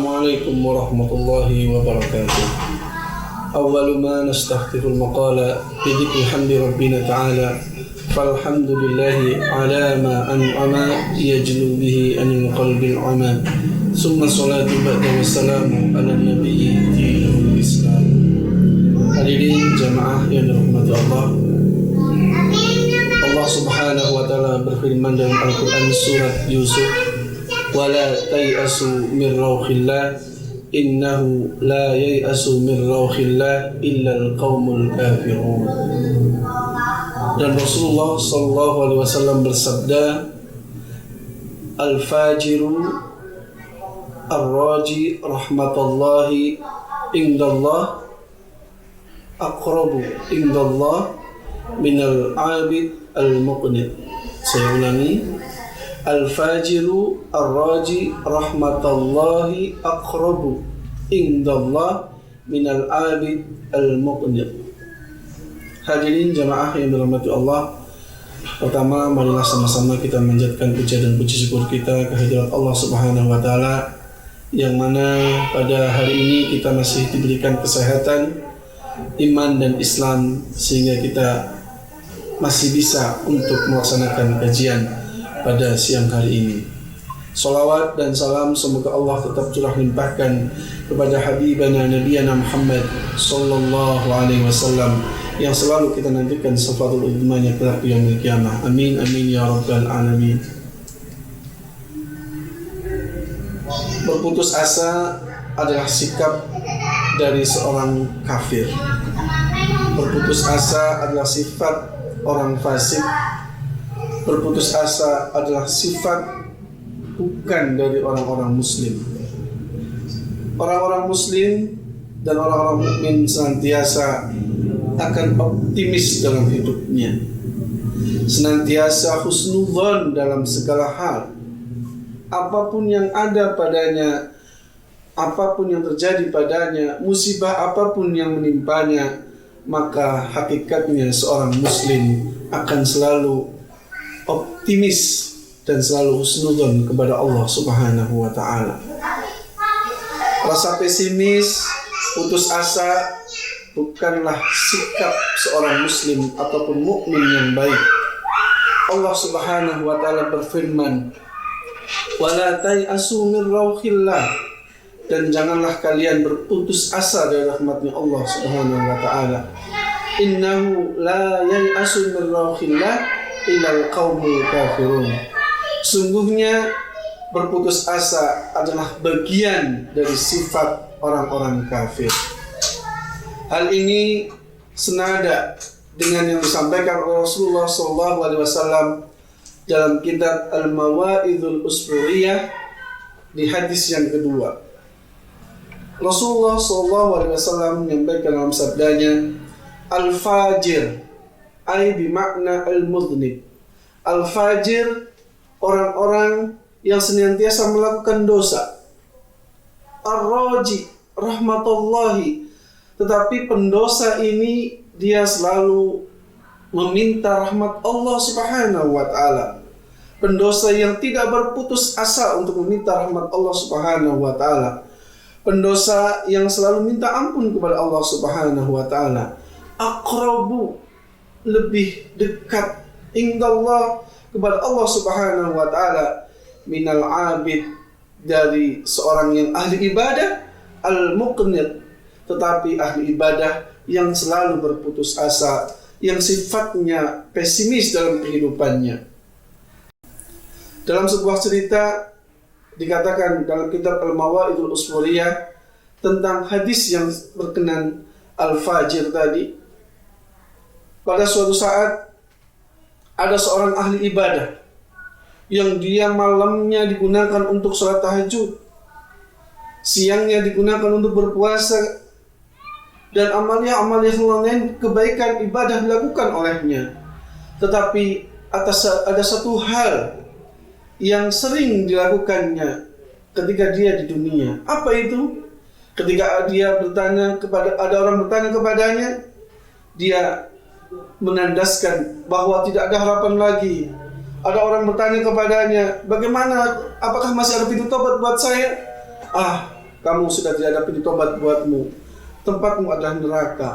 Assalamualaikum warahmatullahi wabarakatuh. Awwalu ma nastaghfirul maqala bidhikri hamdi rabbina ta'ala falhamdulillahi ala ma an'ama yajlu bihi anil qalbil ama summa salatu ba'da wassalamu ala nabiyyi dinul islam. Hadirin jamaah yang dirahmati Allah, Allah subhanahu wa ta'ala berfirman dalam Al-Quran surat Yusuf, wala tay'asu min rauhillah innahu la yay'asu min rauhillah illa al-qaumul kafirun. Dan Rasulullah sallallahu alaihi wasallam bersabda, al-fajiru ar-raji rahmatullahi indallah aqrabu indallah minal abid al-muqnid. Saya ulangi, al-fajiru ar-raji rahmatallahi aqrabu indallah minal abid al-muqnid. Hadirin jamaah yang dirahmati Allah, pertama marilah sama-sama kita manjatkan puja dan puji syukur kita kehadirat Allah subhanahu wa ta'ala, yang mana pada hari ini kita masih diberikan kesehatan, iman dan Islam, sehingga kita masih bisa untuk melaksanakan kajian pada siang hari ini. Salawat dan salam semoga Allah tetap curah limpahkan kepada Habibana Nabiyana Muhammad sallallahu alaihi wasallam, yang selalu kita nantikan syafatul udmanya kelak di yaumil qiyamah. Amin amin ya rabbal alamin. Berputus asa adalah sikap dari seorang kafir. Berputus asa adalah sifat orang fasik. Berputus asa adalah sifat bukan dari orang-orang muslim. Orang-orang muslim dan orang-orang mukmin senantiasa akan optimis dalam hidupnya, senantiasa husnudzon dalam segala hal. Apapun yang ada padanya, apapun yang terjadi padanya, musibah apapun yang menimpanya, maka hakikatnya seorang muslim akan selalu optimis dan selalu husnudzon kepada Allah subhanahu wa ta'ala. Rasa pesimis, putus asa bukanlah sikap seorang muslim ataupun mukmin yang baik. Allah subhanahu wa ta'ala berfirman, wala tay'asu min rauhillah, dan janganlah kalian berputus asa dari rahmatnya Allah subhanahu wa ta'ala. Innahu la yay'asu min rauhillah illal qaumul kafirun. Sungguhnya berputus asa adalah bagian dari sifat orang-orang kafir. Hal ini senada dengan yang disampaikan oleh Rasulullah SAW dalam kitab Al-Mawa'idul Usburiyah di hadis yang kedua. Rasulullah SAW menyampaikan dalam sabdanya, al-fajir ay bimakna al-mudhnib. Al-fajir, orang-orang yang senantiasa melakukan dosa. Ar-raji rahmatullahi, tetapi pendosa ini dia selalu meminta rahmat Allah subhanahu wa ta'ala. Pendosa yang tidak berputus asa untuk meminta rahmat Allah subhanahu wa ta'ala. Pendosa yang selalu minta ampun kepada Allah subhanahu wa ta'ala. Aqrabu, lebih dekat, indallah, kepada Allah subhanahu wa ta'ala, minal abid, dari seorang yang ahli ibadah, al-muqnid, tetapi ahli ibadah yang selalu berputus asa, yang sifatnya pesimis dalam kehidupannya. Dalam sebuah cerita dikatakan dalam kitab Al-Mawa'idul Usburiyah tentang hadis yang berkenan al-fajir tadi. Pada suatu saat ada seorang ahli ibadah yang dia malamnya digunakan untuk sholat tahajud, siangnya digunakan untuk berpuasa, dan amalia-amalia lain kebaikan ibadah dilakukan olehnya. Tetapi ada satu hal yang sering dilakukannya ketika dia di dunia. Apa itu? Ketika dia ada orang bertanya kepadanya, dia menandaskan bahwa tidak ada harapan lagi. Ada orang bertanya kepadanya, bagaimana? Apakah masih ada pintu tobat buat saya? kamu sudah tidak ada pintu tobat buatmu, tempatmu adalah neraka.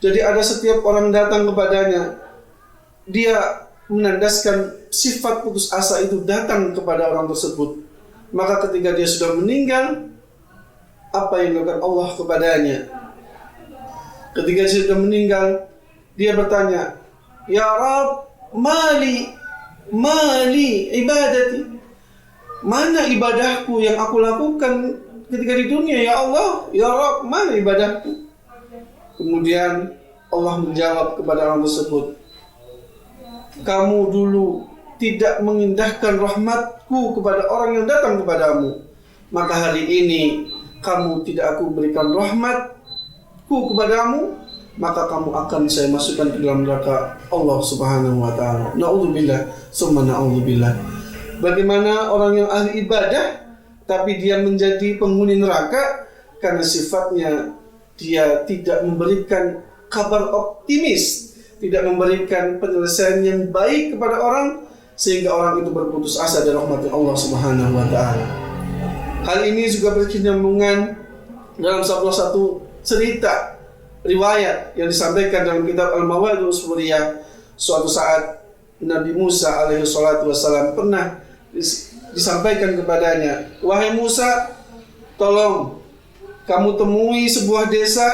Jadi ada setiap orang datang kepadanya, dia menandaskan sifat putus asa itu datang kepada orang tersebut. Maka ketika dia sudah meninggal, apa yang dilakukan Allah kepadanya? Ketika dia sudah meninggal, dia bertanya, Ya Rabb, mali ibadati. Mana ibadahku yang aku lakukan ketika di dunia, ya Allah? Ya Rabb, mana ibadahku? Kemudian Allah menjawab kepada orang tersebut, kamu dulu tidak mengindahkan rahmatku kepada orang yang datang kepadamu, maka hari ini kamu tidak aku berikan rahmatku kepadamu, maka kamu akan saya masukkan ke dalam neraka Allah Subhanahu wa ta'ala. Na'udzubillah, summa na'udzubillah. Bagaimana orang yang ahli ibadah tapi dia menjadi penghuni neraka karena sifatnya dia tidak memberikan kabar optimis, tidak memberikan penyelesaian yang baik kepada orang, sehingga orang itu berputus asa dari rahmat Allah Subhanahu wa ta'ala. Hal ini juga berkesinambungan dalam salah satu cerita riwayat yang disampaikan dalam kitab Al-Mawa'idul Usfuriyah. Suatu saat Nabi Musa alaihi salatu wassalam pernah disampaikan kepadanya, wahai Musa, tolong kamu temui sebuah desa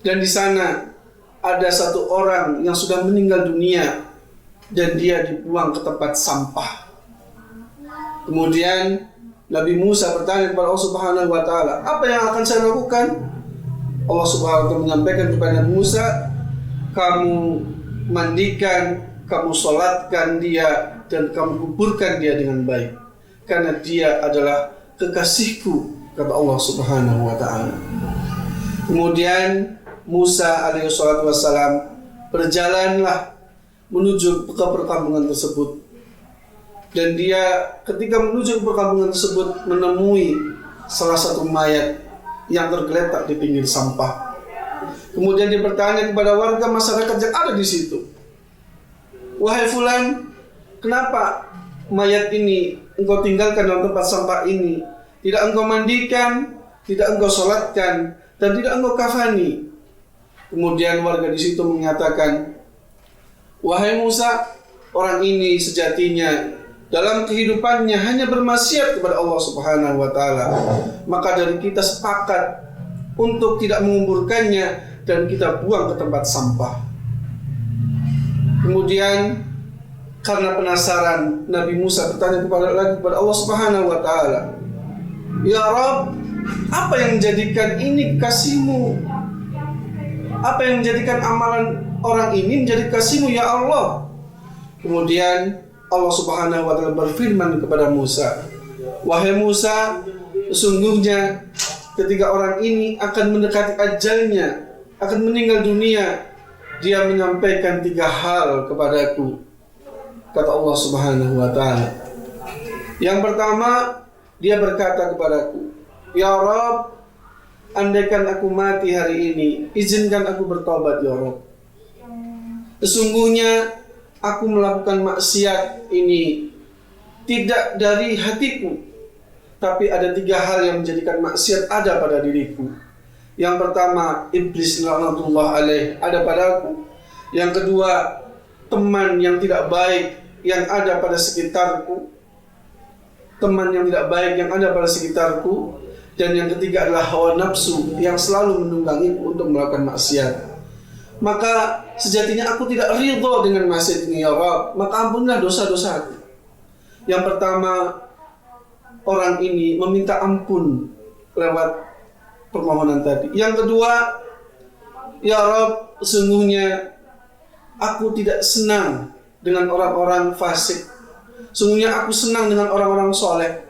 dan di sana ada satu orang yang sudah meninggal dunia dan dia dibuang ke tempat sampah. Kemudian Nabi Musa bertanya kepada Allah Subhanahu wa ta'ala, apa yang akan saya lakukan? Allah Subhanahu wa ta'ala menyampaikan kepada Nabi Musa, kamu mandikan, kamu sholatkan dia, dan kamu kuburkan dia dengan baik, karena dia adalah kekasihku, kata Allah Subhanahu wa ta'ala. Kemudian Musa alaihi salatu wassalam berjalanlah menuju ke perkampungan tersebut. Dan dia ketika menuju ke perkampungan tersebut menemui salah satu mayat yang tergeletak di pinggir sampah. Kemudian dia bertanya kepada warga masyarakat yang ada di situ, wahai fulan, kenapa mayat ini engkau tinggalkan dalam tempat sampah ini? Tidak engkau mandikan, tidak engkau sholatkan, dan tidak engkau kafani. Kemudian warga di situ mengatakan, wahai Musa, orang ini sejatinya dalam kehidupannya hanya bermaksiat kepada Allah Subhanahu wa ta'ala. Maka dari kita sepakat untuk tidak menguburkannya dan kita buang ke tempat sampah. Kemudian karena penasaran, Nabi Musa bertanya kepada Allah Subhanahu wa ta'ala, Ya Rabb, apa yang menjadikan ini kasih-Mu? Apa yang menjadikan amalan orang ini menjadi kasih-Mu, ya Allah? Kemudian Allah Subhanahu wa ta'ala berfirman kepada Musa, wahai Musa, sesungguhnya ketika orang ini akan mendekati ajalnya, akan meninggal dunia, dia menyampaikan 3 hal kepadaku, kata Allah Subhanahu wa ta'ala. Yang pertama, dia berkata kepadaku, ya Rabb, andaikan aku mati hari ini, izinkan aku bertobat, ya Rabb. Sesungguhnya aku melakukan maksiat ini tidak dari hatiku, tapi ada 3 hal yang menjadikan maksiat ada pada diriku. Yang pertama, iblis laknatullah alaih ada padaku. Yang kedua, teman yang tidak baik yang ada pada sekitarku. Teman yang tidak baik yang ada pada sekitarku. Dan yang ketiga adalah hawa nafsu yang selalu menunggangiku untuk melakukan maksiat. Maka sejatinya aku tidak ridho dengan maksiat ini, ya Rabb, maka ampunilah dosa-dosaku. Yang pertama, orang ini meminta ampun lewat permohonan tadi. Yang kedua, ya Rabb, sesungguhnya aku tidak senang dengan orang-orang fasik. Sungguhnya aku senang dengan orang-orang soleh.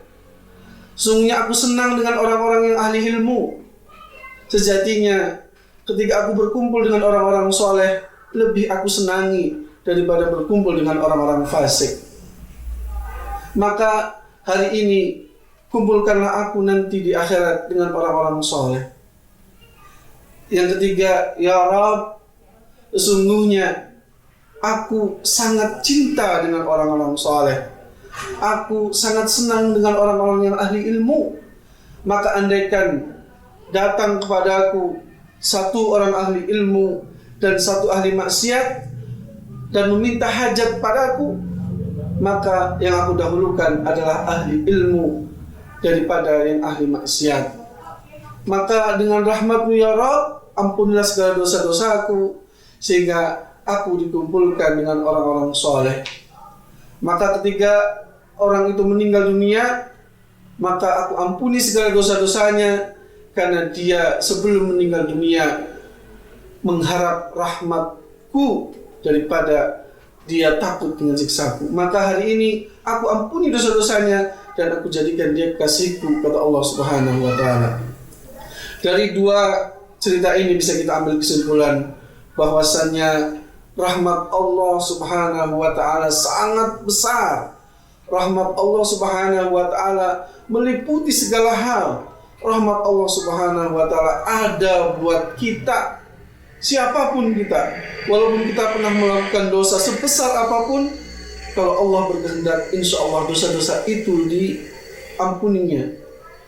Sungguhnya aku senang dengan orang-orang yang ahli ilmu. Sejatinya ketika aku berkumpul dengan orang-orang soleh, lebih aku senangi daripada berkumpul dengan orang-orang fasik. Maka hari ini kumpulkanlah aku nanti di akhirat dengan orang-orang soleh. Yang ketiga, ya Rabb, sesungguhnya aku sangat cinta dengan orang-orang soleh. Aku sangat senang dengan orang-orang yang ahli ilmu. Maka andaikan datang kepadaku satu orang ahli ilmu dan satu ahli maksiat dan meminta hajat padaku, maka yang aku dahulukan adalah ahli ilmu daripada yang ahli maksiat. Maka dengan rahmat-Mu ya Rabb, ampunilah segala dosa-dosaku sehingga aku dikumpulkan dengan orang-orang soleh. Maka ketika orang itu meninggal dunia, maka aku ampuni segala dosa-dosanya, karena dia sebelum meninggal dunia mengharap rahmatku daripada dia takut dengan siksaku. Maka hari ini aku ampuni dosa-dosanya dan aku jadikan dia kekasihku, kata Allah Subhanahu wa Ta'ala. Dari dua cerita ini bisa kita ambil kesimpulan bahwasannya rahmat Allah Subhanahu wa Ta'ala sangat besar. Rahmat Allah Subhanahu wa Ta'ala meliputi segala hal. Rahmat Allah Subhanahu wa Ta'ala ada buat kita, siapapun kita. Walaupun kita pernah melakukan dosa sebesar apapun, kalau Allah berkehendak, insya Allah dosa-dosa itu diampuninya.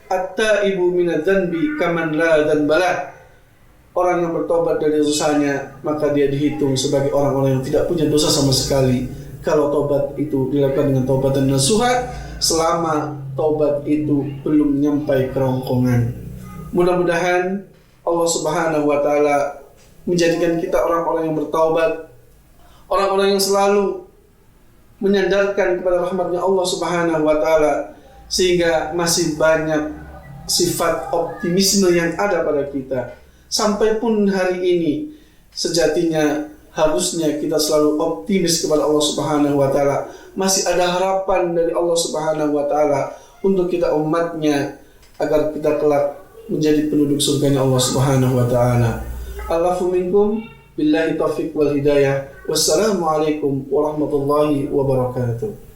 At-taibu minadz-dzanbi kaman la dzanbalah. Orang yang bertobat dari dosanya, maka dia dihitung sebagai orang-orang yang tidak punya dosa sama sekali. Kalau tobat itu dilakukan dengan taubatan nasuha, selama tobat itu belum nyampai kerongkongan. Mudah-mudahan Allah Subhanahu wa Ta'ala menjadikan kita orang-orang yang bertaubat, orang-orang yang selalu menyandarkan kepada rahmatnya Allah Subhanahu wa Ta'ala, sehingga masih banyak sifat optimisme yang ada pada kita. Sampai pun hari ini sejatinya harusnya kita selalu optimis kepada Allah Subhanahu wa Ta'ala. Masih ada harapan dari Allah Subhanahu wa Ta'ala untuk kita umatnya, agar kita kelak menjadi penduduk surganya Allah Subhanahu wa Ta'ala. Allahu minkum, billahi taufiq wal hidayah. Wassalamualaikum warahmatullahi wabarakatuh.